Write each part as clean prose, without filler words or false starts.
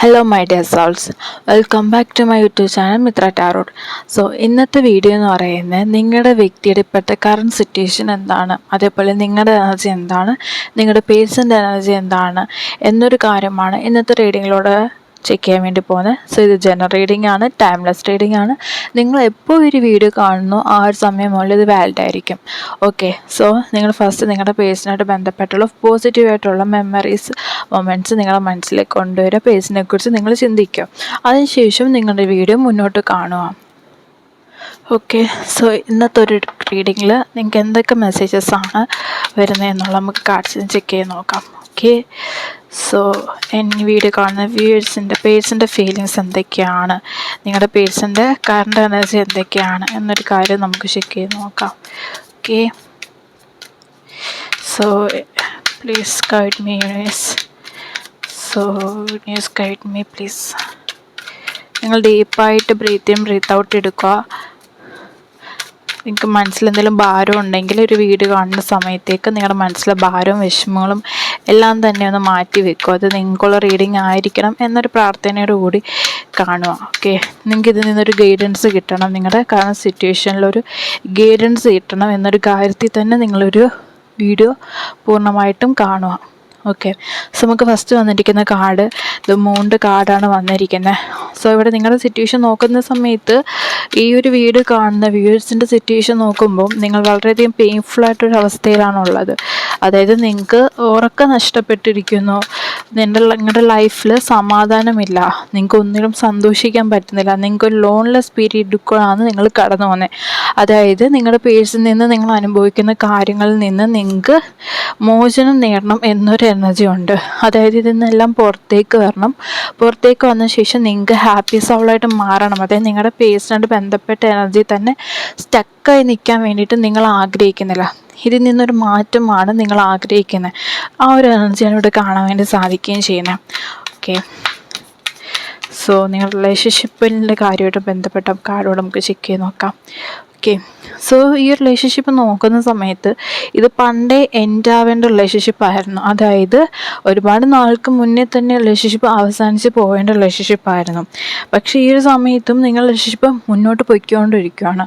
Hello my dear souls, welcome back to my YouTube channel Mitra tarot. So ഇന്നത്തെ video എന്ന് പറയുന്നത് നിങ്ങളുടെ വ്യക്തിയുടെ ഇപ്പോഴത്തെ കറണ്ട് സിറ്റുവേഷൻ എന്താണ്, അതേപോലെ നിങ്ങളുടെ എനർജി എന്താണ്, നിങ്ങളുടെ പേഴ്സൻ്റെ എനർജി എന്താണ് എന്നൊരു കാര്യമാണ് ഇന്നത്തെ റീഡിങ്ങിലൂടെ ചെക്ക് ചെയ്യാൻ വേണ്ടി പോകുന്നത്. സോ ഇത് ജനറൽ റീഡിംഗ് ആണ്, ടൈംലെസ് റീഡിംഗ് ആണ്. നിങ്ങൾ എപ്പോൾ ഒരു വീഡിയോ കാണുന്നു ആ ഒരു സമയം മുതൽ ഇത് വാലിഡ് ആയിരിക്കും. ഓക്കെ, സോ നിങ്ങൾ ഫസ്റ്റ് നിങ്ങളുടെ പേഴ്സണായിട്ട് ബന്ധപ്പെട്ടുള്ള പോസിറ്റീവായിട്ടുള്ള മെമ്മറീസ്, മൊമെൻറ്റ്സ് നിങ്ങളുടെ മനസ്സിലേക്ക് കൊണ്ടുവരിക. പേഴ്സണെ കുറിച്ച് നിങ്ങൾ ചിന്തിക്കുക. അതിനുശേഷം നിങ്ങളുടെ വീഡിയോ മുന്നോട്ട് കാണുക. ഓക്കെ, സോ ഇന്നത്തെ ഒരു റീഡിങ്ങിൽ നിങ്ങൾക്ക് എന്തൊക്കെ മെസ്സേജസ് ആണ് വരുന്നതെന്നുള്ള നമുക്ക് കാർഡ്സിന് ചെക്ക് ചെയ്ത് നോക്കാം. ഓക്കെ, സോ വീഡിയോ കാണുന്ന വ്യൂവേഴ്സിൻ്റെ പേഴ്സൻ്റെ ഫീലിങ്സ് എന്തൊക്കെയാണ്, നിങ്ങളുടെ പേഴ്സൻ്റെ കറണ്ട് എനർജി എന്തൊക്കെയാണ് എന്നൊരു കാര്യം നമുക്ക് ചെക്ക് ചെയ്ത് നോക്കാം. Okay, so please guide me universe. So universe guide me please. നിങ്ങൾ ഡീപ്പായിട്ട് ബ്രീത്ത് ഇൻ ബ്രീത്ത് ഔട്ട് എടുക്കുക. നിങ്ങൾക്ക് മനസ്സിൽ എന്തെങ്കിലും ഭാരം ഉണ്ടെങ്കിൽ ഒരു വീഡിയോ കാണുന്ന സമയത്തേക്ക് നിങ്ങളുടെ മനസ്സിലെ ഭാരവും വിഷമങ്ങളും എല്ലാം തന്നെ ഒന്ന് മാറ്റി വെക്കുക. അത് നിങ്ങൾക്കുള്ള റീഡിങ് ആയിരിക്കണം എന്നൊരു പ്രാർത്ഥനയോട് കൂടി കാണുക. ഓക്കെ, നിങ്ങൾക്ക് ഇതിൽ നിന്നൊരു ഗൈഡൻസ് കിട്ടണം, നിങ്ങളുടെ കറണ്ട് സിറ്റുവേഷനിലൊരു ഗൈഡൻസ് കിട്ടണം എന്നൊരു കാര്യത്തിൽ തന്നെ നിങ്ങളൊരു വീഡിയോ പൂർണ്ണമായിട്ടും കാണുക. ഓക്കെ, സോ നമുക്ക് ഫസ്റ്റ് വന്നിരിക്കുന്ന കാർഡ് ദ മൂണിൻ്റെ കാർഡാണ് വന്നിരിക്കുന്നത്. സോ ഇവിടെ നിങ്ങളുടെ സിറ്റുവേഷൻ നോക്കുന്ന സമയത്ത് ഈ ഒരു വീഡിയോ കാണുന്ന വ്യൂവേഴ്സിൻ്റെ സിറ്റുവേഷൻ നോക്കുമ്പോൾ നിങ്ങൾ വളരെയധികം പെയിൻഫുള്ളായിട്ടൊരു അവസ്ഥയിലാണുള്ളത്. അതായത് നിങ്ങൾക്ക് ഉറക്കം നഷ്ടപ്പെട്ടിരിക്കുന്നു, നിങ്ങളുടെ ലൈഫിൽ സമാധാനമില്ല, നിങ്ങൾക്ക് ഒന്നിലും സന്തോഷിക്കാൻ പറ്റുന്നില്ല, നിങ്ങൾക്കൊരു ലോൺലെസ് പീരീഡിലാണ് നിങ്ങൾ കടന്നു പോകുന്നത്. അതായത് നിങ്ങളുടെ പേഴ്സിൽ നിന്ന് നിങ്ങൾ അനുഭവിക്കുന്ന കാര്യങ്ങളിൽ നിന്ന് നിങ്ങൾക്ക് മോചനം നേടണം എന്നൊരു എനർജി ഉണ്ട്. അതായത് ഇതിൽ നിന്നെല്ലാം പുറത്തേക്ക് വരണം. പുറത്തേക്ക് വന്ന ശേഷം നിങ്ങൾക്ക് ഹാപ്പി സോളായിട്ട് മാറണം. അതായത് നിങ്ങളുടെ പേഴ്സണായിട്ട് ബന്ധപ്പെട്ട എനർജി തന്നെ സ്റ്റക്കായി നിൽക്കാൻ വേണ്ടിയിട്ട് നിങ്ങൾ ആഗ്രഹിക്കുന്നില്ല. ഇതിൽ നിന്നൊരു മാറ്റമാണ് നിങ്ങൾ ആഗ്രഹിക്കുന്നത്. ആ ഒരു എനർജിയാണ് ഇവിടെ കാണാൻ വേണ്ടി സാധിക്കുകയും ചെയ്യുന്നത്. ഓക്കെ, സോ നിങ്ങളുടെ റിലേഷൻഷിപ്പിൻ്റെ കാര്യമായിട്ട് ബന്ധപ്പെട്ട കാർഡോട് നമുക്ക് ചെക്ക് ചെയ്ത് നോക്കാം. ഓക്കെ, സോ ഈ റിലേഷൻഷിപ്പ് നോക്കുന്ന സമയത്ത് ഇത് പണ്ടേ എൻഡ് ആവേണ്ട റിലേഷൻഷിപ്പായിരുന്നു. അതായത് ഒരുപാട് നാൾക്ക് മുന്നേ തന്നെ റിലേഷൻഷിപ്പ് അവസാനിച്ച് പോകേണ്ട റിലേഷൻഷിപ്പായിരുന്നു. പക്ഷേ ഈ ഒരു സമയത്തും നിങ്ങൾ റിലേഷൻഷിപ്പ് മുന്നോട്ട് പൊയ്ക്കൊണ്ടിരിക്കുകയാണ്.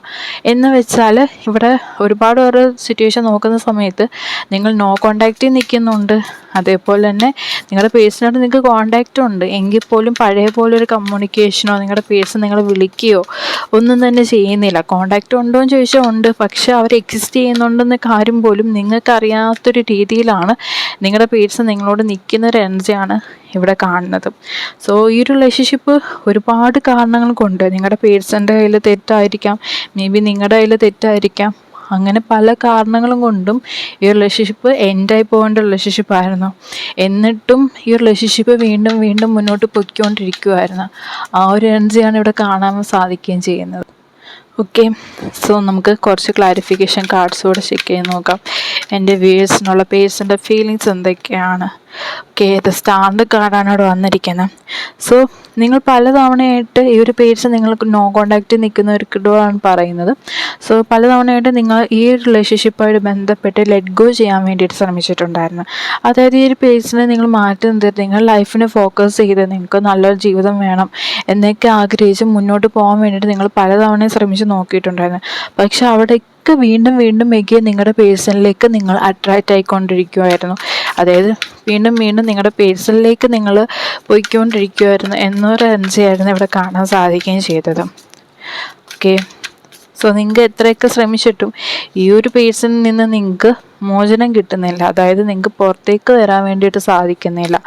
എന്ന് വെച്ചാൽ ഇവിടെ ഒരുപാട് ഓരോ സിറ്റുവേഷൻ നോക്കുന്ന സമയത്ത് നിങ്ങൾ നോ കോണ്ടാക്റ്റിൽ നിൽക്കുന്നുണ്ട്. അതേപോലെ തന്നെ നിങ്ങളുടെ പേഴ്സണായിട്ട് നിങ്ങൾക്ക് കോണ്ടാക്റ്റ് ഉണ്ട് എങ്കിൽ പോലും പഴയ പോലെ ഒരു കമ്മ്യൂണിക്കേഷനോ നിങ്ങളുടെ പേഴ്സൺ നിങ്ങളെ വിളിക്കുകയോ ഒന്നും തന്നെ ചെയ്യുന്നില്ല. കോണ്ടാക്റ്റ് ഉണ്ടോ എന്ന് ചോദിച്ചാൽ ഉണ്ട്, പക്ഷെ അവർ എക്സിസ്റ്റ് ചെയ്യുന്നുണ്ടെന്ന കാര്യം പോലും നിങ്ങൾക്കറിയാത്തൊരു രീതിയിലാണ് നിങ്ങളുടെ പേഴ്സൺ നിങ്ങളോട് നിൽക്കുന്ന ഒരു എനർജിയാണ് ഇവിടെ കാണുന്നത്. സോ ഈ ഒരു റിലേഷൻഷിപ്പ് ഒരുപാട് കാരണങ്ങൾ കൊണ്ട് നിങ്ങളുടെ പേഴ്സൻ്റെ കയ്യിൽ തെറ്റായിരിക്കാം, മേ ബി നിങ്ങളുടെ കയ്യിൽ തെറ്റായിരിക്കാം, അങ്ങനെ പല കാരണങ്ങളും കൊണ്ടും ഈ റിലേഷൻഷിപ്പ് എൻഡായി പോകേണ്ട റിലേഷൻഷിപ്പായിരുന്നു. എന്നിട്ടും ഈ റിലേഷൻഷിപ്പ് വീണ്ടും വീണ്ടും മുന്നോട്ട് പൊയ്ക്കൊണ്ടിരിക്കുമായിരുന്നു. ആ ഒരു എനർജിയാണ് ഇവിടെ കാണാൻ സാധിക്കുകയും ചെയ്യുന്നത്. ഓക്കെ, സോ നമുക്ക് കുറച്ച് ക്ലാരിഫിക്കേഷൻ കാർഡ്സ് കൂടെ ചെക്ക് ചെയ്ത് നോക്കാം. എൻ്റെ വ്യൂവേഴ്സിനുള്ള പേഴ്സൻ്റെ ഫീലിങ്സ് എന്തൊക്കെയാണ്. ഓക്കെ, ഇത് സ്റ്റാറിൻ്റെ കാർഡാണ് ഇവിടെ വന്നിരിക്കുന്നത്. സോ നിങ്ങൾ പലതവണയായിട്ട് ഈ ഒരു പേഴ്സൺ നിങ്ങൾക്ക് നോ കോണ്ടാക്റ്റിൽ നിൽക്കുന്നവർക്കിടമാണ് പറയുന്നത്. സോ പലതവണയായിട്ട് നിങ്ങൾ ഈ റിലേഷൻഷിപ്പായിട്ട് ബന്ധപ്പെട്ട് ലെറ്റ് ഗോ ചെയ്യാൻ വേണ്ടിയിട്ട് ശ്രമിച്ചിട്ടുണ്ടായിരുന്നു. അതായത് ഈ ഒരു പേഴ്സണെ നിങ്ങൾ മാറ്റി നിർത്തിയിട്ട് നിങ്ങൾ ലൈഫിനെ ഫോക്കസ് ചെയ്ത് നിങ്ങൾക്ക് നല്ലൊരു ജീവിതം വേണം എന്നൊക്കെ ആഗ്രഹിച്ച് മുന്നോട്ട് പോകാൻ വേണ്ടിയിട്ട് നിങ്ങൾ പലതവണയും ശ്രമിച്ച് നോക്കിയിട്ടുണ്ടായിരുന്നു. പക്ഷെ അവിടേക്ക് വീണ്ടും വീണ്ടും എഗെയിൻ നിങ്ങളുടെ പേഴ്സണിലേക്ക് നിങ്ങൾ അട്രാക്റ്റ് ആയിക്കൊണ്ടിരിക്കുമായിരുന്നു. അതായത് വീണ്ടും വീണ്ടും നിങ്ങളുടെ പേഴ്സണിലേക്ക് നിങ്ങൾ പോയിക്കൊണ്ടിരിക്കുമായിരുന്നു എന്നൊരു എനർജിയായിരുന്നു ഇവിടെ കാണാൻ സാധിക്കുകയും ചെയ്തത്. ഓക്കെ, സോ നിങ്ങൾക്ക് എത്രയൊക്കെ ശ്രമിച്ചിട്ടും ഈ ഒരു പേഴ്സണിൽ നിന്ന് നിങ്ങൾക്ക് മോചനം കിട്ടുന്നില്ല. അതായത് നിങ്ങൾക്ക് പുറത്തേക്ക് വരാൻ വേണ്ടിയിട്ട് സാധിക്കുന്നില്ല.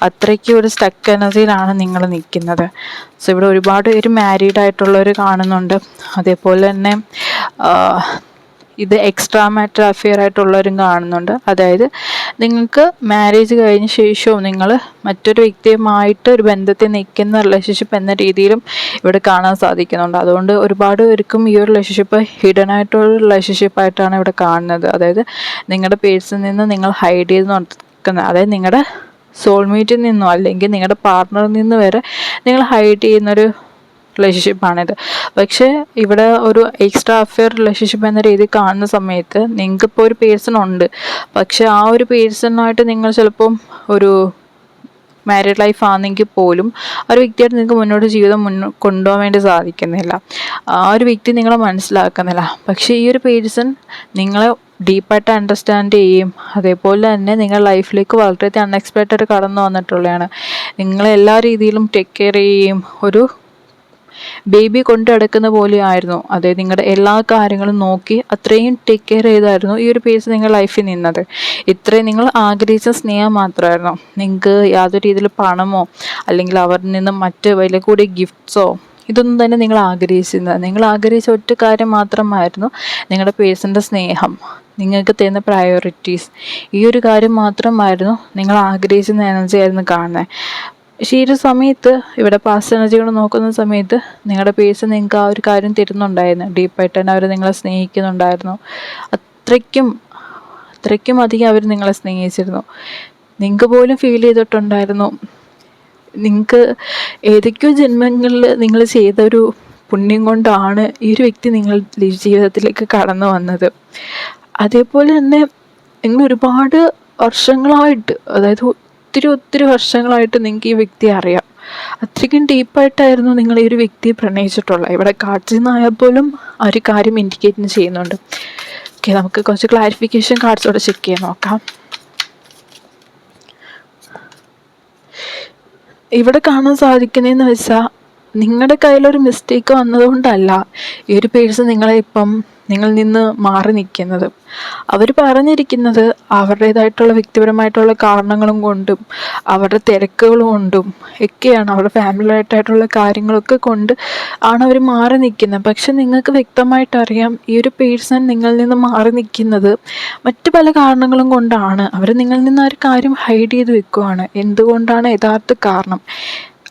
അത്രയ്ക്ക് ഒരു സ്റ്റക്ക് എനർജിയിലാണ് നിങ്ങൾ നിൽക്കുന്നത്. സോ ഇവിടെ ഒരുപാട് പേര് മാരീഡ് ആയിട്ടുള്ളവർ കാണുന്നുണ്ട്. അതേപോലെ തന്നെ ഇത് എക്സ്ട്രാ മാറ്റർ അഫെയർ ആയിട്ടുള്ളവരും കാണുന്നുണ്ട്. അതായത് നിങ്ങൾക്ക് മാരേജ് കഴിഞ്ഞ ശേഷവും നിങ്ങൾ മറ്റൊരു വ്യക്തിയുമായിട്ട് ഒരു ബന്ധത്തിൽ നിൽക്കുന്ന റിലേഷൻഷിപ്പ് എന്ന രീതിയിലും ഇവിടെ കാണാൻ സാധിക്കുന്നുണ്ട്. അതുകൊണ്ട് ഒരുപാട് പേർക്കും ഈ ഒരു റിലേഷൻഷിപ്പ് ഹിഡൻ ആയിട്ടുള്ള റിലേഷൻഷിപ്പായിട്ടാണ് ഇവിടെ കാണുന്നത്. അതായത് നിങ്ങളുടെ പേഴ്സണിൽ നിന്ന് നിങ്ങൾ ഹൈഡ് ചെയ്ത് നടക്കുന്നത്, അതായത് നിങ്ങളുടെ സോൾമേറ്റിൽ നിന്നോ അല്ലെങ്കിൽ നിങ്ങളുടെ പാർട്ട്ണറിൽ നിന്ന് വരെ നിങ്ങൾ ഹൈഡ് ചെയ്യുന്നൊരു റിലേഷൻഷിപ്പാണിത്. പക്ഷേ ഇവിടെ ഒരു എക്സ്ട്രാ അഫെയർ റിലേഷൻഷിപ്പ് എന്ന രീതിയിൽ കാണുന്ന സമയത്ത് നിങ്ങൾക്കിപ്പോൾ ഒരു പേഴ്സൺ ഉണ്ട്, പക്ഷെ ആ ഒരു പേഴ്സണായിട്ട് നിങ്ങൾ ചിലപ്പം ഒരു മാരീഡ് ലൈഫ് ആണെങ്കിൽ പോലും ആ ഒരു വ്യക്തിയായിട്ട് നിങ്ങൾക്ക് മുന്നോട്ട് ജീവിതം കൊണ്ടുപോകാൻ വേണ്ടി സാധിക്കുന്നില്ല. ആ ഒരു വ്യക്തി നിങ്ങളെ മനസ്സിലാക്കുന്നില്ല. പക്ഷേ ഈ ഒരു പേഴ്സൺ നിങ്ങളെ ഡീപ്പായിട്ട് അണ്ടർസ്റ്റാൻഡ് ചെയ്യും. അതേപോലെ തന്നെ നിങ്ങളുടെ ലൈഫിലേക്ക് വളരെ അൺഎക്സ്പെക്റ്റഡ് കടന്നു വന്നിട്ടുള്ളതാണ്. നിങ്ങളെ എല്ലാ രീതിയിലും ടേക്ക് കെയർ ചെയ്യുകയും ഒരു ബേബി കൊണ്ട് നടക്കുന്ന പോലെയായിരുന്നു. അതായത് നിങ്ങളുടെ എല്ലാ കാര്യങ്ങളും നോക്കി അത്രയും ടേക്ക് കെയർ ചെയ്തായിരുന്നു ഈ ഒരു പേഴ്സൺ നിങ്ങളുടെ ലൈഫിൽ നിന്നത്. ഇത്രയും നിങ്ങൾ ആഗ്രഹിച്ച സ്നേഹം മാത്രമായിരുന്നു. നിങ്ങൾക്ക് യാതൊരു രീതിയിൽ പണമോ അല്ലെങ്കിൽ അവരിൽ നിന്ന് മറ്റ് വില കൂടിയ ഗിഫ്റ്റ്സോ ഇതൊന്നും തന്നെ നിങ്ങൾ ആഗ്രഹിച്ചിരുന്നത്. നിങ്ങൾ ആഗ്രഹിച്ച ഒറ്റ കാര്യം മാത്രമായിരുന്നു നിങ്ങളുടെ പേഴ്സൻ്റെ സ്നേഹം, നിങ്ങൾക്ക് തരുന്ന പ്രയോറിറ്റീസ്. ഈ ഒരു കാര്യം മാത്രമായിരുന്നു നിങ്ങൾ ആഗ്രഹിച്ചിരുന്ന എനർജി ആയിരുന്നു കാണുന്നത്. പക്ഷേ ഈ ഒരു സമയത്ത് ഇവിടെ പാസ്റ്റ് എനർജികൾ നോക്കുന്ന സമയത്ത് നിങ്ങളുടെ പേഴ്സൺ നിങ്ങൾക്ക് ആ ഒരു കാര്യം തരുന്നുണ്ടായിരുന്നു. ഡീപ്പായിട്ട് തന്നെ അവർ നിങ്ങളെ സ്നേഹിക്കുന്നുണ്ടായിരുന്നു. അത്രയ്ക്കും അധികം അവർ നിങ്ങളെ സ്നേഹിച്ചിരുന്നു. നിങ്ങൾക്ക് പോലും ഫീൽ ചെയ്തിട്ടുണ്ടായിരുന്നു നിങ്ങൾക്ക് ഏതൊക്കെയോ ജന്മങ്ങളിൽ നിങ്ങൾ ചെയ്തൊരു പുണ്യം കൊണ്ടാണ് ഈ ഒരു വ്യക്തി നിങ്ങൾ ജീവിതത്തിലേക്ക് കടന്നു വന്നത്. അതേപോലെ തന്നെ നിങ്ങൾ ഒരുപാട് വർഷങ്ങളായിട്ട്, അതായത് ഒത്തിരി വർഷങ്ങളായിട്ട് നിങ്ങൾക്ക് ഈ വ്യക്തിയെ അറിയാം. അത്രയ്ക്കും ഡീപ്പായിട്ടായിരുന്നു നിങ്ങൾ ഈ ഒരു വ്യക്തിയെ പ്രണയിച്ചിട്ടുള്ളത്. ഇവിടെ കാർഡ്സിൽ നിന്നായാൽ പോലും ആ ഒരു കാര്യം ഇൻഡിക്കേറ്റ് ചെയ്യുന്നുണ്ട്. ഓക്കെ, നമുക്ക് കുറച്ച് ക്ലാരിഫിക്കേഷൻ കാർഡ്സോടെ ചെക്ക് ചെയ്യാൻ നോക്കാം. ഇവിടെ കാണാൻ സാധിക്കുന്നതെന്ന് വെച്ചാൽ നിങ്ങളുടെ കയ്യിലൊരു മിസ്റ്റേക്ക് വന്നതുകൊണ്ടല്ല ഈ ഒരു പേഴ്സൺ നിങ്ങളെ ഇപ്പം നിങ്ങളിൽ നിന്ന് മാറി നിൽക്കുന്നത്. അവർ പറഞ്ഞിരിക്കുന്നത് അവരുടേതായിട്ടുള്ള വ്യക്തിപരമായിട്ടുള്ള കാരണങ്ങളും കൊണ്ടും അവരുടെ തിരക്കുകൾ കൊണ്ടും ഒക്കെയാണ്, അവരുടെ ഫാമിലിയായിട്ടുള്ള കാര്യങ്ങളൊക്കെ കൊണ്ട് ആണ് അവർ മാറി നിൽക്കുന്നത്. പക്ഷെ നിങ്ങൾക്ക് വ്യക്തമായിട്ട് അറിയാം ഈ ഒരു പേഴ്സൺ നിങ്ങളിൽ നിന്ന് മാറി നിൽക്കുന്നത് മറ്റു പല കാരണങ്ങളും കൊണ്ടാണ്. അവർ നിങ്ങളിൽ നിന്ന് ആ ഒരു കാര്യം ഹൈഡ് ചെയ്ത് വെക്കുവാണ്. എന്തുകൊണ്ടാണ് യഥാർത്ഥ കാരണം,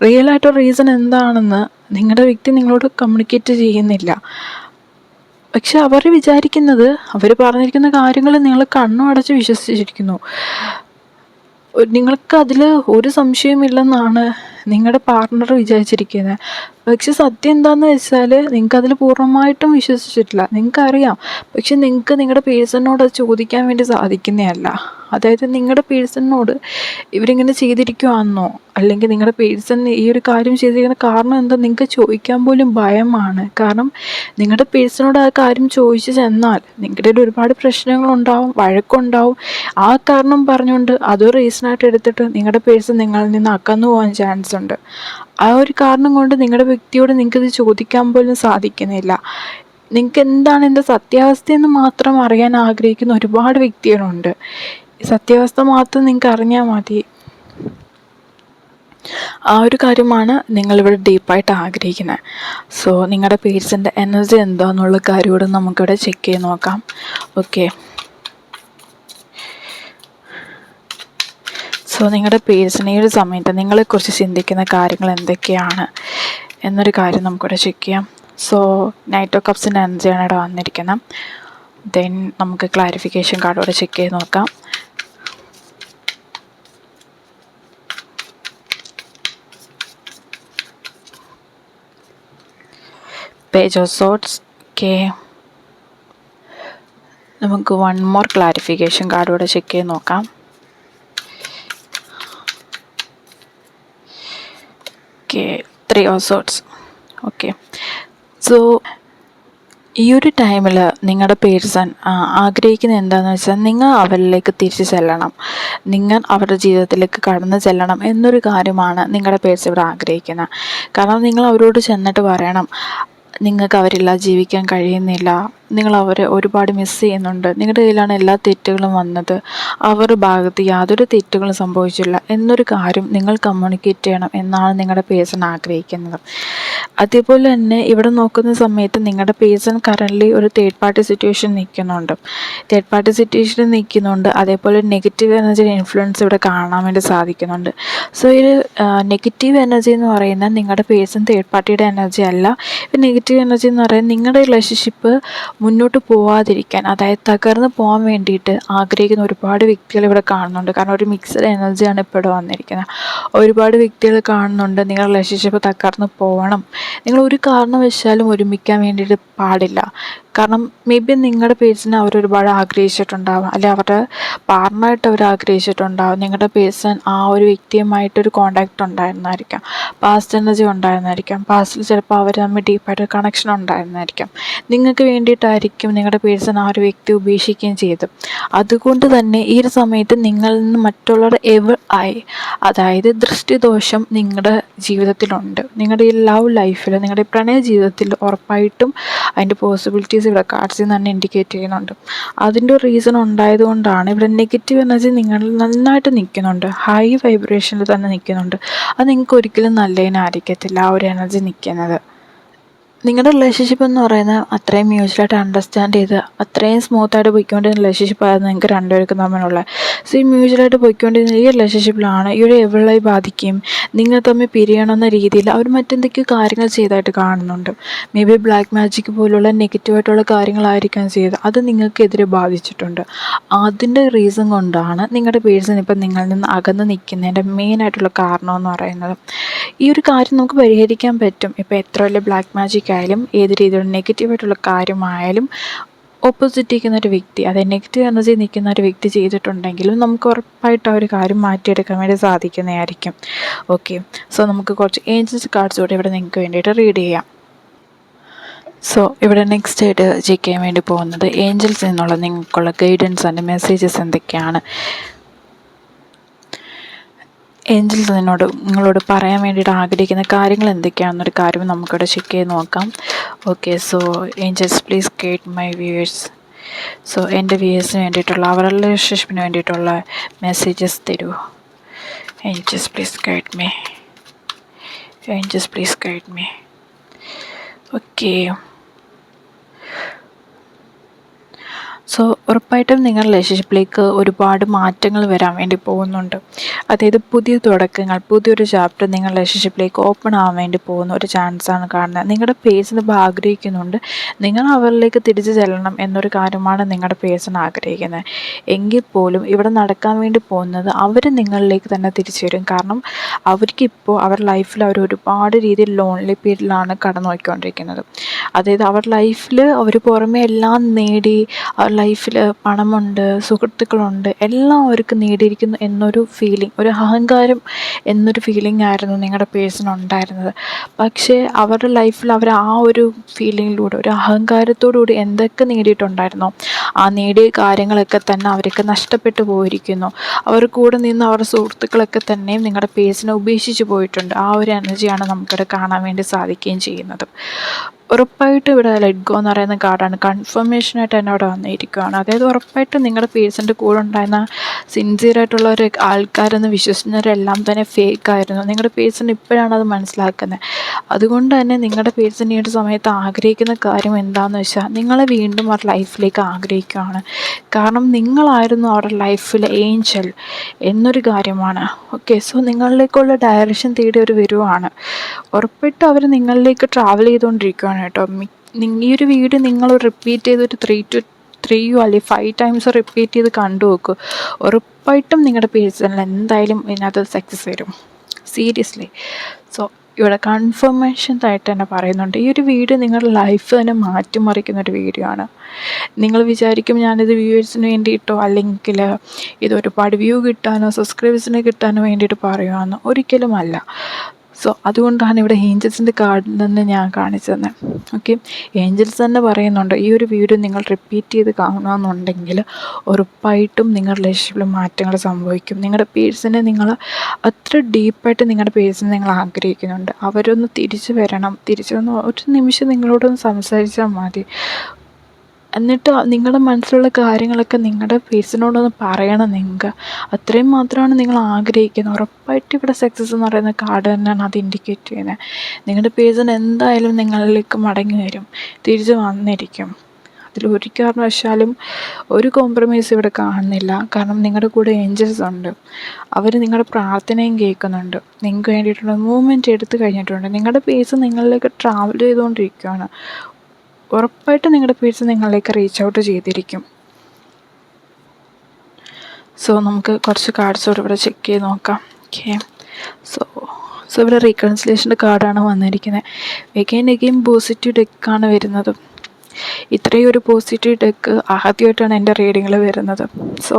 റിയലായിട്ടുള്ള റീസൺ എന്താണെന്ന് നിങ്ങളുടെ വ്യക്തി നിങ്ങളോട് കമ്മ്യൂണിക്കേറ്റ് ചെയ്യുന്നില്ല. പക്ഷെ അവർ വിചാരിക്കുന്നത്, അവർ പറഞ്ഞിരിക്കുന്ന കാര്യങ്ങൾ നിങ്ങൾ കണ്ണും അടച്ച് വിശ്വസിച്ചിരിക്കുന്നു. നിങ്ങൾക്ക് അതിൽ ഒരു സംശയമില്ലെന്നാണ് നിങ്ങളുടെ പാർട്ട്ണർ വിചാരിച്ചിരിക്കുന്നത്. പക്ഷെ സത്യം എന്താണെന്ന് വെച്ചാൽ നിങ്ങൾക്കതിൽ പൂർണ്ണമായിട്ടും വിശ്വസിച്ചിട്ടില്ല. നിങ്ങൾക്കറിയാം, പക്ഷെ നിങ്ങൾക്ക് നിങ്ങളുടെ പേഴ്സണിനോട് അത് ചോദിക്കാൻ വേണ്ടി സാധിക്കുന്നതല്ല. അതായത് നിങ്ങളുടെ പേഴ്സണിനോട് ഇവരിങ്ങനെ ചെയ്തിരിക്കുവാണെന്നോ അല്ലെങ്കിൽ നിങ്ങളുടെ പേഴ്സൺ ഈ ഒരു കാര്യം ചെയ്തിരിക്കുന്ന കാരണം എന്താ നിങ്ങൾക്ക് ചോദിക്കാൻ പോലും ഭയമാണ്. കാരണം നിങ്ങളുടെ പേഴ്സണോട് ആ കാര്യം ചോദിച്ചു ചെന്നാൽ നിങ്ങളുടെ ഇടയിൽ ഒരുപാട് പ്രശ്നങ്ങളുണ്ടാവും, വഴക്കുണ്ടാവും. ആ കാരണം പറഞ്ഞുകൊണ്ട് അതൊരു റീസണായിട്ട് എടുത്തിട്ട് നിങ്ങളുടെ പേഴ്സൺ നിങ്ങളിൽ നിന്ന് അകന്നു പോകാൻ ചാൻസ് ഉണ്ട്. ആ ഒരു കാരണം കൊണ്ട് നിങ്ങളുടെ വ്യക്തിയോട് നിങ്ങൾക്കിത് ചോദിക്കാൻ പോലും സാധിക്കുന്നില്ല. നിങ്ങൾക്ക് എന്താണ് എൻ്റെ സത്യാവസ്ഥയെന്ന് മാത്രം അറിയാൻ ആഗ്രഹിക്കുന്ന ഒരുപാട് വ്യക്തികളുണ്ട്. സത്യാവസ്ഥ മാത്രം നിങ്ങൾക്ക് അറിഞ്ഞാൽ മതി. ആ ഒരു കാര്യമാണ് നിങ്ങളിവിടെ ഡീപ്പായിട്ട് ആഗ്രഹിക്കുന്നത്. സോ നിങ്ങളുടെ പേഴ്സൻ്റെ എനർജി എന്താണെന്നുള്ള കാര്യം കൂടെ നമുക്കിവിടെ ചെക്ക് ചെയ്ത് നോക്കാം. ഓക്കെ, സോ നിങ്ങളുടെ പേഴ്സൺ ഈ ഒരു സമയത്ത് നിങ്ങളെക്കുറിച്ച് ചിന്തിക്കുന്ന കാര്യങ്ങൾ എന്തൊക്കെയാണ് എന്നൊരു കാര്യം നമുക്കിവിടെ ചെക്ക് ചെയ്യാം. സോ നൈറ്റ് ഓഫ് കപ്സിൻ്റെ എനർജിയാണ് ഇവിടെ വന്നിരിക്കുന്നത്. ദെൻ നമുക്ക് ക്ലാരിഫിക്കേഷൻ കാർഡോടെ ചെക്ക് ചെയ്ത് നോക്കാം. Page of sorts. ഓക്കെ, നമുക്ക് വൺ മോർ ക്ലാരിഫിക്കേഷൻ കാർഡോടെ ചെക്ക് ചെയ്ത് നോക്കാം. Okay, 3 of sorts. Okay, so ഈ ഒരു ടൈമിൽ നിങ്ങളുടെ പേഴ്സൺ ആഗ്രഹിക്കുന്നത് എന്താണെന്ന് വെച്ചാൽ നിങ്ങൾ അവരിലേക്ക് തിരിച്ചു ചെല്ലണം, നിങ്ങൾ അവരുടെ ജീവിതത്തിലേക്ക് കടന്നു ചെല്ലണം എന്നൊരു കാര്യമാണ് നിങ്ങളുടെ പേഴ്സൺ ഇവിടെ ആഗ്രഹിക്കുന്നത്. കാരണം നിങ്ങൾ അവരോട് ചെന്നിട്ട് പറയണം, നിങ്ങൾക്ക് അവരില്ലാതെ ജീവിക്കാൻ കഴിയുന്നില്ല, നിങ്ങൾ അവരെ ഒരുപാട് മിസ് ചെയ്യുന്നുണ്ട്, നിങ്ങളുടെ കയ്യിലാണ് എല്ലാ തെറ്റുകളും വന്നത്, അവരുടെ ഭാഗത്ത് യാതൊരു തെറ്റുകളും സംഭവിച്ചില്ല എന്നൊരു കാര്യം നിങ്ങൾ കമ്മ്യൂണിക്കേറ്റ് ചെയ്യണം എന്നാണ് നിങ്ങളുടെ പേഴ്സൺ ആഗ്രഹിക്കുന്നത്. അതേപോലെ തന്നെ ഇവിടെ നോക്കുന്ന സമയത്ത് നിങ്ങളുടെ പേഴ്സൺ കറൻ്റ്ലി ഒരു തേർഡ് പാർട്ടി സിറ്റുവേഷൻ നിൽക്കുന്നുണ്ട്. അതേപോലെ നെഗറ്റീവ് എനർജി ഇൻഫ്ലുവൻസ് ഇവിടെ കാണാൻ വേണ്ടി സാധിക്കുന്നുണ്ട്. സോ ഈ നെഗറ്റീവ് എനർജി എന്ന് പറയുന്നത് നിങ്ങളുടെ പേഴ്സൺ തേർഡ് പാർട്ടിയുടെ എനർജി അല്ല. നെഗറ്റീവ് എനർജി എന്ന് പറയുന്നത് നിങ്ങളുടെ റിലേഷൻഷിപ്പ് മുന്നോട്ട് പോവാതിരിക്കാൻ, അതായത് തകർന്ന് പോകാൻ വേണ്ടിയിട്ട് ആഗ്രഹിക്കുന്ന ഒരുപാട് വ്യക്തികൾ ഇവിടെ കാണുന്നുണ്ട്. കാരണം ഒരു മിക്സഡ് എനർജിയാണ് ഇപ്പോൾ ഇവിടെ വന്നിരിക്കുന്നത്. ഒരുപാട് വ്യക്തികൾ കാണുന്നുണ്ട് നിങ്ങളുടെ റിലേഷൻഷിപ്പ് തകർന്ന് പോകണം, നിങ്ങൾ ഒരു കാരണവശാലും ഒരുമിക്കാൻ വേണ്ടിയിട്ട് പാടില്ല. കാരണം മേ ബി നിങ്ങളുടെ പേഴ്സണെ അവരൊരുപാട് ആഗ്രഹിച്ചിട്ടുണ്ടാവും, അല്ലെങ്കിൽ അവരുടെ പാർട്ണറായിട്ട് അവർ ആഗ്രഹിച്ചിട്ടുണ്ടാവും. നിങ്ങളുടെ പേഴ്സൺ ആ ഒരു വ്യക്തിയുമായിട്ടൊരു കോണ്ടാക്റ്റ് ഉണ്ടായിരുന്നായിരിക്കാം, പാസ്റ്റ് എനർജി ഉണ്ടായിരുന്നായിരിക്കാം, പാസ്റ്റിൽ ചിലപ്പോൾ അവർ തമ്മിൽ ഡീപ്പായിട്ട് കണക്ഷൻ ഉണ്ടായിരുന്നായിരിക്കാം. നിങ്ങൾക്ക് വേണ്ടിയിട്ടായിരിക്കും നിങ്ങളുടെ പേഴ്സൺ ആ ഒരു വ്യക്തി ഉപേക്ഷിക്കുകയും ചെയ്തു. അതുകൊണ്ട് തന്നെ ഈ ഒരു സമയത്ത് നിങ്ങളിൽ നിന്ന് മറ്റുള്ളവരുടെ അതായത് ദൃഷ്ടിദോഷം നിങ്ങളുടെ ജീവിതത്തിലുണ്ട്. നിങ്ങളുടെ ഈ ലവ് ലൈഫിൽ, നിങ്ങളുടെ പ്രണയ ജീവിതത്തിൽ ഉറപ്പായിട്ടും അതിൻ്റെ പോസിബിലിറ്റീസ് ഇവിടെ കാർഡ്സിൽ നിന്ന് തന്നെ ഇൻഡിക്കേറ്റ് ചെയ്യുന്നുണ്ട്. അതിൻ്റെ ഒരു റീസൺ ഉണ്ടായതുകൊണ്ടാണ് ഇവിടെ നെഗറ്റീവ് എനർജി നിങ്ങളിൽ നന്നായിട്ട് നിൽക്കുന്നുണ്ട്, ഹൈ വൈബ്രേഷനിൽ തന്നെ നിൽക്കുന്നുണ്ട്. അത് നിങ്ങൾക്ക് ഒരിക്കലും നല്ലതിനായിരിക്കത്തില്ല ആ ഒരു എനർജി നിൽക്കുന്നത്. നിങ്ങളുടെ റിലേഷൻഷിപ്പ് എന്ന് പറയുന്നത് അത്രയും മ്യൂച്വലായിട്ട് അണ്ടർസ്റ്റാൻഡ് ചെയ്ത് അത്രയും സ്മൂത്തായിട്ട് പോയിക്കൊണ്ടിരുന്ന റിലേഷൻഷിപ്പായിരുന്നു നിങ്ങൾക്ക് രണ്ടുപേർക്കും തമ്മിലുള്ള. സോ ഈ മ്യൂച്വലായിട്ട് പോയിക്കൊണ്ടിരുന്ന ഈ റിലേഷൻഷിപ്പിലാണ് ഈ ഒരു എവളായി ബാധിക്കുകയും നിങ്ങൾ തമ്മിൽ പിരിയണമെന്ന രീതിയിൽ അവർ മറ്റെന്തൊക്കെയോ കാര്യങ്ങൾ ചെയ്തതായിട്ട് കാണുന്നുണ്ട്. മേ ബി ബ്ലാക്ക് മാജിക് പോലുള്ള നെഗറ്റീവായിട്ടുള്ള കാര്യങ്ങളായിരിക്കാം ചെയ്തത്. അത് നിങ്ങൾക്കെതിരെ ബാധിച്ചിട്ടുണ്ട്. അതിൻ്റെ റീസൺ കൊണ്ടാണ് നിങ്ങളുടെ പേഴ്സൺ ഇപ്പം നിങ്ങളിൽ നിന്ന് അകന്ന് നിൽക്കുന്നതിൻ്റെ മെയിനായിട്ടുള്ള കാരണം എന്ന് പറയുന്നത്. ഈ ഒരു കാര്യം നമുക്ക് പരിഹരിക്കാൻ പറ്റും. ഇപ്പോൾ എത്ര വലിയ ബ്ലാക്ക് മാജിക് ആയാലും ഏത് രീതിയിലുള്ള നെഗറ്റീവായിട്ടുള്ള കാര്യമായാലും ഓപ്പോസിറ്റ് നിൽക്കുന്ന ഒരു വ്യക്തി, അതായത് നെഗറ്റീവ് എനർജി നിൽക്കുന്ന ഒരു വ്യക്തി ചെയ്തിട്ടുണ്ടെങ്കിലും നമുക്ക് ഉറപ്പായിട്ട് ആ ഒരു കാര്യം മാറ്റിയെടുക്കാൻ വേണ്ടി സാധിക്കുന്നതായിരിക്കും. ഓക്കെ, സോ നമുക്ക് കുറച്ച് ഏഞ്ചൽസ് കാർഡ്സ് കൂടെ ഇവിടെ നിങ്ങൾക്ക് വേണ്ടിയിട്ട് റീഡ് ചെയ്യാം. സോ ഇവിടെ നെക്സ്റ്റ് ആയിട്ട് ചെക്ക് ചെയ്യാൻ വേണ്ടി പോകുന്നത് ഏഞ്ചൽസിൽ നിന്നുള്ള നിങ്ങൾക്കുള്ള ഗൈഡൻസ് ആൻഡ് മെസ്സേജസ് എന്തൊക്കെയാണ്, ഏഞ്ചൽസ് നിങ്ങളോട് പറയാൻ വേണ്ടിയിട്ട് ആഗ്രഹിക്കുന്ന കാര്യങ്ങൾ എന്തൊക്കെയാണെന്നൊരു കാര്യം നമുക്കിവിടെ ചെക്ക് ചെയ്ത് നോക്കാം. Okay, so angels please guide my viewers. So എൻ്റെ വ്യൂവേഴ്സിന് വേണ്ടിയിട്ടുള്ള അവരുടെ റിലേഷൻഷിപ്പിന് വേണ്ടിയിട്ടുള്ള മെസ്സേജസ് തരൂ. Angels please guide me, angels please guide me. Okay, so ഉറപ്പായിട്ടും നിങ്ങളുടെ റിലേഷൻഷിപ്പിലേക്ക് ഒരുപാട് മാറ്റങ്ങൾ വരാൻ വേണ്ടി പോകുന്നുണ്ട്. അതായത് പുതിയ തുടക്കങ്ങൾ, പുതിയൊരു ചാപ്റ്റർ നിങ്ങളുടെ റിലേഷൻഷിപ്പിലേക്ക് ഓപ്പൺ ആവാൻ വേണ്ടി പോകുന്ന ഒരു ചാൻസാണ് കാണുന്നത്. നിങ്ങളുടെ പേഴ്സൺ ഇപ്പോൾ ആഗ്രഹിക്കുന്നുണ്ട് നിങ്ങൾ അവരിലേക്ക് തിരിച്ചു ചെല്ലണം എന്നൊരു കാര്യമാണ് നിങ്ങളുടെ പേഴ്സൺ ആഗ്രഹിക്കുന്നത്. എങ്കിൽ പോലും ഇവിടെ നടക്കാൻ വേണ്ടി പോകുന്നത് അവർ നിങ്ങളിലേക്ക് തന്നെ തിരിച്ചു വരും. കാരണം അവർക്കിപ്പോൾ അവരുടെ ലൈഫിൽ അവർ ഒരുപാട് രീതിയിൽ ലോൺലി പീരീഡിലാണ് കടന്നു പോയിക്കൊണ്ടിരിക്കുന്നത്. അതായത് അവരുടെ ലൈഫിൽ അവർ പുറമെ എല്ലാം നേടി, അവരുടെ ലൈഫിൽ പണമുണ്ട്, സുഹൃത്തുക്കളുണ്ട്, എല്ലാം അവർക്ക് നേടിയിരിക്കുന്നു എന്നൊരു ഫീലിംഗ്, ഒരു അഹങ്കാരം എന്നൊരു ഫീലിംഗ് ആയിരുന്നു നിങ്ങളുടെ പേഴ്സൺ ഉണ്ടായിരുന്നത്. പക്ഷേ അവരുടെ ലൈഫിൽ അവർ ആ ഒരു ഫീലിങ്ങിലൂടെ, ഒരു അഹങ്കാരത്തോടുകൂടി എന്തൊക്കെ നേടിയിട്ടുണ്ടായിരുന്നോ ആ നേടിയ കാര്യങ്ങളൊക്കെ തന്നെ അവർക്ക് നഷ്ടപ്പെട്ടു പോയിരിക്കുന്നു. അവർ കൂടെ നിന്ന് അവരുടെ സുഹൃത്തുക്കളൊക്കെ തന്നെയും നിങ്ങളുടെ പേഴ്സണെ ഉപേക്ഷിച്ച് പോയിട്ടുണ്ട്. ആ ഒരു എനർജിയാണ് നമുക്കിവിടെ കാണാൻ വേണ്ടി സാധിക്കുകയും ചെയ്യുന്നത്. ഉറപ്പായിട്ടും ഇവിടെ ലെറ്റ് ഗോ എന്ന് പറയുന്ന കാർഡാണ് കൺഫർമേഷനായിട്ട് തന്നെ ഇവിടെ വന്നിരിക്കുകയാണ്. അതായത് ഉറപ്പായിട്ടും നിങ്ങളുടെ പേഴ്സൻ്റെ കൂടെ ഉണ്ടായിരുന്ന സിൻസിയറായിട്ടുള്ള ഒരു ആൾക്കാരെന്ന് വിശ്വസിക്കുന്നവരെല്ലാം തന്നെ ഫേക്കായിരുന്നു. നിങ്ങളുടെ പേഴ്സൺ ഇപ്പോഴാണ് അത് മനസ്സിലാക്കുന്നത്. അതുകൊണ്ട് തന്നെ നിങ്ങളുടെ പേഴ്സൺ ഈ ഒരു സമയത്ത് ആഗ്രഹിക്കുന്ന കാര്യം എന്താണെന്ന് വെച്ചാൽ നിങ്ങളെ വീണ്ടും അവരുടെ ലൈഫിലേക്ക് ആഗ്രഹിക്കുകയാണ്. കാരണം നിങ്ങളായിരുന്നു അവരുടെ ലൈഫിലെ ഏഞ്ചൽ എന്നൊരു കാര്യമാണ്. ഓക്കെ, സോ നിങ്ങളിലേക്കുള്ള ഡയറക്ഷൻ തേടി അവർ വരുവാണ്. ഉറപ്പായിട്ടും അവർ നിങ്ങളിലേക്ക് ട്രാവൽ ചെയ്തുകൊണ്ടിരിക്കുകയാണ് കേട്ടോ. ഈ ഒരു വീഡിയോ നിങ്ങൾ റിപ്പീറ്റ് ചെയ്ത് ഒരു 3 അല്ലെങ്കിൽ 5 ടൈംസ് റിപ്പീറ്റ് ചെയ്ത് കണ്ടു നോക്കുക. ഉറപ്പായിട്ടും നിങ്ങളുടെ പേഴ്സണിൽ എന്തായാലും ഇതിനകത്ത് സക്സസ് വരും, സീരിയസ്ലി. സോ ഇവിടെ കൺഫർമേഷൻ ആയിട്ട് തന്നെ പറയുന്നുണ്ട് ഈ ഒരു വീഡിയോ നിങ്ങളുടെ ലൈഫ് തന്നെ മാറ്റിമറിക്കുന്ന ഒരു വീഡിയോ ആണ്. നിങ്ങൾ വിചാരിക്കും ഞാനിത് വ്യൂവേഴ്സിന് വേണ്ടിയിട്ടോ അല്ലെങ്കിൽ ഇത് ഒരുപാട് വ്യൂ കിട്ടാനോ സബ്സ്ക്രൈബേഴ്സിന് കിട്ടാനോ വേണ്ടിയിട്ട് പറയുകയെന്ന് ഒരിക്കലും അല്ല. സോ അതുകൊണ്ടാണ് ഇവിടെ ഏഞ്ചൽസിൻ്റെ കാർഡിൽ നിന്ന് ഞാൻ കാണിച്ചു തന്നെ. ഓക്കെ, ഏഞ്ചൽസ് തന്നെ പറയുന്നുണ്ട് ഈ ഒരു വീഡിയോ നിങ്ങൾ റിപ്പീറ്റ് ചെയ്ത് കാണുകയെന്നുണ്ടെങ്കിൽ ഉറപ്പായിട്ടും നിങ്ങളുടെ റിലേഷൻഷിപ്പിൽ മാറ്റങ്ങൾ സംഭവിക്കും. നിങ്ങളുടെ പേഴ്സണെ നിങ്ങൾ അത്ര ഡീപ്പായിട്ട് നിങ്ങളുടെ പേഴ്സണെ നിങ്ങൾ ആഗ്രഹിക്കുന്നുണ്ട്. അവരൊന്ന് തിരിച്ചു വരണം, തിരിച്ചു വന്ന് ഒരു നിമിഷം നിങ്ങളോടൊന്ന് സംസാരിച്ചാൽ മതി. എന്നിട്ട് നിങ്ങളുടെ മനസ്സിലുള്ള കാര്യങ്ങളൊക്കെ നിങ്ങളുടെ പേഴ്സണോടൊന്ന് പറയണം. നിങ്ങൾക്ക് അത്രയും മാത്രമാണ് നിങ്ങൾ ആഗ്രഹിക്കുന്നത്. ഉറപ്പായിട്ട് ഇവിടെ സക്സസ് എന്ന് പറയുന്ന കാർഡ് തന്നെയാണ് അത് ഇൻഡിക്കേറ്റ് ചെയ്യുന്നത്. നിങ്ങളുടെ പേഴ്സൺ എന്തായാലും നിങ്ങളിലേക്ക് മടങ്ങി വരും, തിരിച്ച് വന്നിരിക്കും. അതിലൊരു കാരണവശാലും ഒരു കോംപ്രമൈസ് ഇവിടെ കാണുന്നില്ല. കാരണം നിങ്ങളുടെ കൂടെ ഏഞ്ചൽസ് ഉണ്ട്, അവർ നിങ്ങളുടെ പ്രാർത്ഥനയും കേൾക്കുന്നുണ്ട്, നിങ്ങൾക്ക് വേണ്ടിയിട്ടുള്ള മൂവ്മെൻറ്റ് എടുത്തു കഴിഞ്ഞിട്ടുണ്ട്. നിങ്ങളുടെ പേഴ്സൺ നിങ്ങളിലേക്ക് ട്രാവൽ ചെയ്തുകൊണ്ടിരിക്കുകയാണ്. ഉറപ്പായിട്ടും നിങ്ങളുടെ പേഴ്സ് നിങ്ങളിലേക്ക് റീച്ച് ഔട്ട് ചെയ്തിരിക്കും. സോ നമുക്ക് കുറച്ച് കാർഡ്സോട് ഇവിടെ ചെക്ക് ചെയ്ത് നോക്കാം. ഓക്കെ, സോ ഇവിടെ റീകൺസിലേഷൻ്റെ കാർഡാണ് വന്നിരിക്കുന്നത്. എഗെയിൻ പോസിറ്റീവ് ഡെക്കാണ് വരുന്നത്. ഇത്രയും ഒരു പോസിറ്റീവ് ഡെക്ക് ആദ്യമായിട്ടാണ് എൻ്റെ റീഡിങ്ങിൽ വരുന്നത്. സോ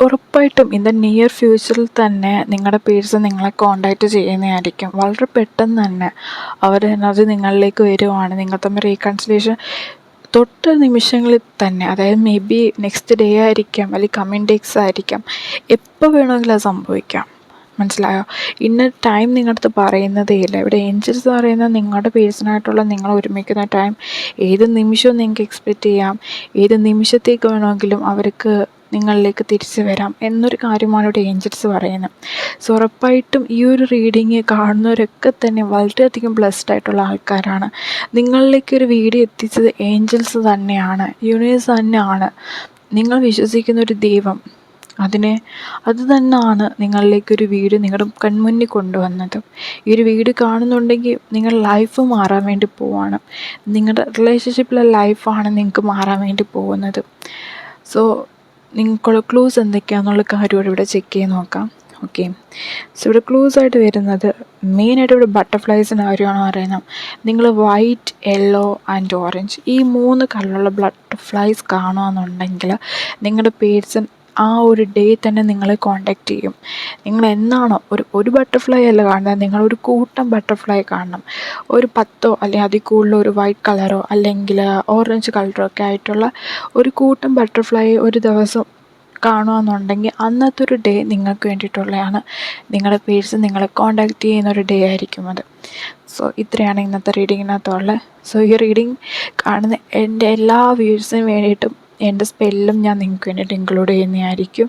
ഉറപ്പായിട്ടും ഇൻ ദ നിയർ ഫ്യൂച്ചറിൽ തന്നെ നിങ്ങളുടെ പേഴ്സ് നിങ്ങളെ കോണ്ടാക്റ്റ് ചെയ്യുന്നതായിരിക്കും. വളരെ പെട്ടെന്ന് തന്നെ അവരുടെ എനർജി നിങ്ങളിലേക്ക് വരുവാണ്. നിങ്ങൾ തമ്മിൽ റീകൺസിലേഷൻ തൊട്ട നിമിഷങ്ങളിൽ തന്നെ, അതായത് മേ ബി നെക്സ്റ്റ് ഡേ ആയിരിക്കാം, അല്ലെങ്കിൽ കമ്മിങ് ഡേയ്സ് ആയിരിക്കാം, എപ്പോൾ വേണമെങ്കിലും അത് സംഭവിക്കാം. മനസ്സിലായോ? ഇന്ന ടൈം നിങ്ങളുടെ അടുത്ത് പറയുന്നതേ ഇല്ല. ഇവിടെ ഏഞ്ചൽസ് പറയുന്നത് നിങ്ങളുടെ പേഴ്സണായിട്ടുള്ള നിങ്ങൾ ഒരുമിക്കുന്ന ടൈം ഏത് നിമിഷവും നിങ്ങൾക്ക് എക്സ്പെക്റ്റ് ചെയ്യാം. ഏത് നിമിഷത്തേക്ക് വേണമെങ്കിലും അവർക്ക് നിങ്ങളിലേക്ക് തിരിച്ചു വരാം എന്നൊരു കാര്യമാണ് ഇവിടെ ഏഞ്ചൽസ് പറയുന്നത്. സോ ഉറപ്പായിട്ടും ഈ ഒരു റീഡിങ് കാണുന്നവരൊക്കെ തന്നെ വളരെയധികം ബ്ലെസ്ഡ് ആയിട്ടുള്ള ആൾക്കാരാണ്. നിങ്ങളിലേക്കൊരു വീഡിയോ എത്തിച്ചത് ഏഞ്ചൽസ് തന്നെയാണ്, യൂണിവേഴ്സ് തന്നെയാണ്. നിങ്ങൾ വിശ്വസിക്കുന്ന ഒരു ദൈവം അത് തന്നെയാണ് നിങ്ങളിലേക്കൊരു വീഡിയോ നിങ്ങളുടെ കൺമുന്നിൽ കൊണ്ടുവന്നത്. ഈ ഒരു വീഡിയോ കാണുന്നുണ്ടെങ്കിൽ നിങ്ങളുടെ ലൈഫ് മാറാൻ വേണ്ടി പോവാണ്. നിങ്ങളുടെ റിലേഷൻഷിപ്പിലെ ലൈഫാണ് നിങ്ങൾക്ക് മാറാൻ വേണ്ടി പോകുന്നത്. സോ നിങ്ങൾക്കുള്ള ക്ലൂസ് എന്തൊക്കെയാണെന്നുള്ള കാര്യം ഇവിടെ ചെക്ക് ചെയ്ത് നോക്കാം. ഓക്കെ, സോ ഇവിടെ ക്ലൂസ് ആയിട്ട് വരുന്നത് മെയിനായിട്ട് ഇവിടെ ബട്ടർഫ്ലൈസിൻ്റെ കാര്യമാണ് പറയുന്നത്. നിങ്ങൾ വൈറ്റ്, യെല്ലോ ആൻഡ് ഓറഞ്ച് ഈ 3 കളറുള്ള ബട്ടർഫ്ലൈസ് കാണുകയെന്നുണ്ടെങ്കിൽ നിങ്ങളുടെ പേഴ്സൺ ആ ഒരു ഡേ തന്നെ നിങ്ങളെ കോണ്ടാക്റ്റ് ചെയ്യും. നിങ്ങൾ എന്നാണോ ഒരു ബട്ടർഫ്ലൈ അല്ല കാണുന്നത്, നിങ്ങളൊരു കൂട്ടം ബട്ടർഫ്ലൈ കാണണം. ഒരു 10 അല്ലെങ്കിൽ അതിൽ കൂടുതൽ ഒരു വൈറ്റ് കളറോ അല്ലെങ്കിൽ ഓറഞ്ച് കളറോ ഒക്കെ ആയിട്ടുള്ള ഒരു കൂട്ടം ബട്ടർഫ്ലൈ ഒരു ദിവസം കാണുകയെന്നുണ്ടെങ്കിൽ അന്നത്തെ ഒരു ഡേ നിങ്ങൾക്ക് വേണ്ടിയിട്ടുള്ളതാണ്. നിങ്ങളുടെ പേഴ്സൺ നിങ്ങളെ കോണ്ടാക്റ്റ് ചെയ്യുന്നൊരു ഡേ ആയിരിക്കും അത്. സോ ഇത്രയാണ് ഇന്നത്തെ റീഡിങ്ങിനകത്തുള്ളത്. സോ ഈ റീഡിങ് കാണുന്ന എൻ്റെ എല്ലാ വ്യൂവേഴ്സിനും വേണ്ടിയിട്ടും എൻ്റെ സ്പെല്ലും ഞാൻ നിങ്ങൾക്ക് വേണ്ടിയിട്ട് ഇൻക്ലൂഡ് ചെയ്യുന്നതായിരിക്കും.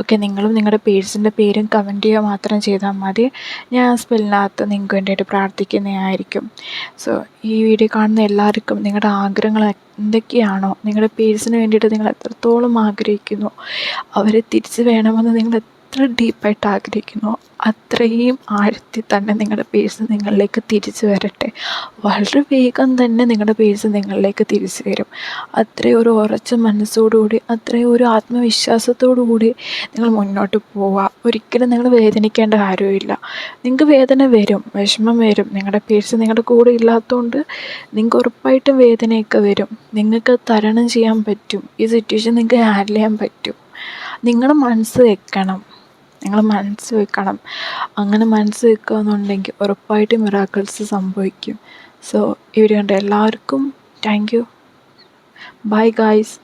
ഓക്കെ, നിങ്ങളും നിങ്ങളുടെ പേഴ്സിൻ്റെ പേരും കമൻറ്റ് ചെയ്യുക മാത്രം ചെയ്താൽ മതി. ഞാൻ ആ സ്പെല്ലിനകത്ത് നിങ്ങൾക്ക് വേണ്ടിയിട്ട് പ്രാർത്ഥിക്കുന്നതായിരിക്കും. സോ ഈ വീഡിയോ കാണുന്ന എല്ലാവർക്കും നിങ്ങളുടെ ആഗ്രഹങ്ങൾ എന്തൊക്കെയാണോ, നിങ്ങളുടെ പേഴ്സിന് വേണ്ടിയിട്ട് നിങ്ങൾ എത്രത്തോളം ആഗ്രഹിക്കുന്നു, അവരെ തിരിച്ച് വേണമെന്ന് നിങ്ങൾ എത്ര ഡീപ്പായിട്ട് ആഗ്രഹിക്കുന്നു, അത്രയും ആഴത്തിൽ തന്നെ നിങ്ങളുടെ പേഴ്സ് നിങ്ങളിലേക്ക് തിരിച്ചു വരട്ടെ. വളരെ വേഗം തന്നെ നിങ്ങളുടെ പേഴ്സ് നിങ്ങളിലേക്ക് തിരിച്ചു വരും. അത്രയും ഒരു ഉറച്ച മനസ്സോടുകൂടി, അത്രയും ഒരു ആത്മവിശ്വാസത്തോടു കൂടി നിങ്ങൾ മുന്നോട്ട് പോവുക. ഒരിക്കലും നിങ്ങൾ വേദനിക്കേണ്ട കാര്യമില്ല. നിങ്ങൾക്ക് വേദന വരും, വിഷമം വരും. നിങ്ങളുടെ പേഴ്സ് നിങ്ങളുടെ കൂടെ ഇല്ലാത്തതുകൊണ്ട് നിങ്ങൾക്ക് ഉറപ്പായിട്ടും വേദനയൊക്കെ വരും. നിങ്ങൾക്ക് തരണം ചെയ്യാൻ പറ്റും. ഈ സിറ്റുവേഷൻ നിങ്ങൾക്ക് ഹാൻഡിൽ ചെയ്യാൻ പറ്റും. നിങ്ങൾ മനസ്സ് വെക്കണം. അങ്ങനെ മനസ്സ് വെക്കുകയെന്നുണ്ടെങ്കിൽ ഉറപ്പായിട്ടും മിറാക്കിൾസ് സംഭവിക്കും. സോ ഈ വീഡിയോ കണ്ട എല്ലാവർക്കും താങ്ക് യു. Bye guys.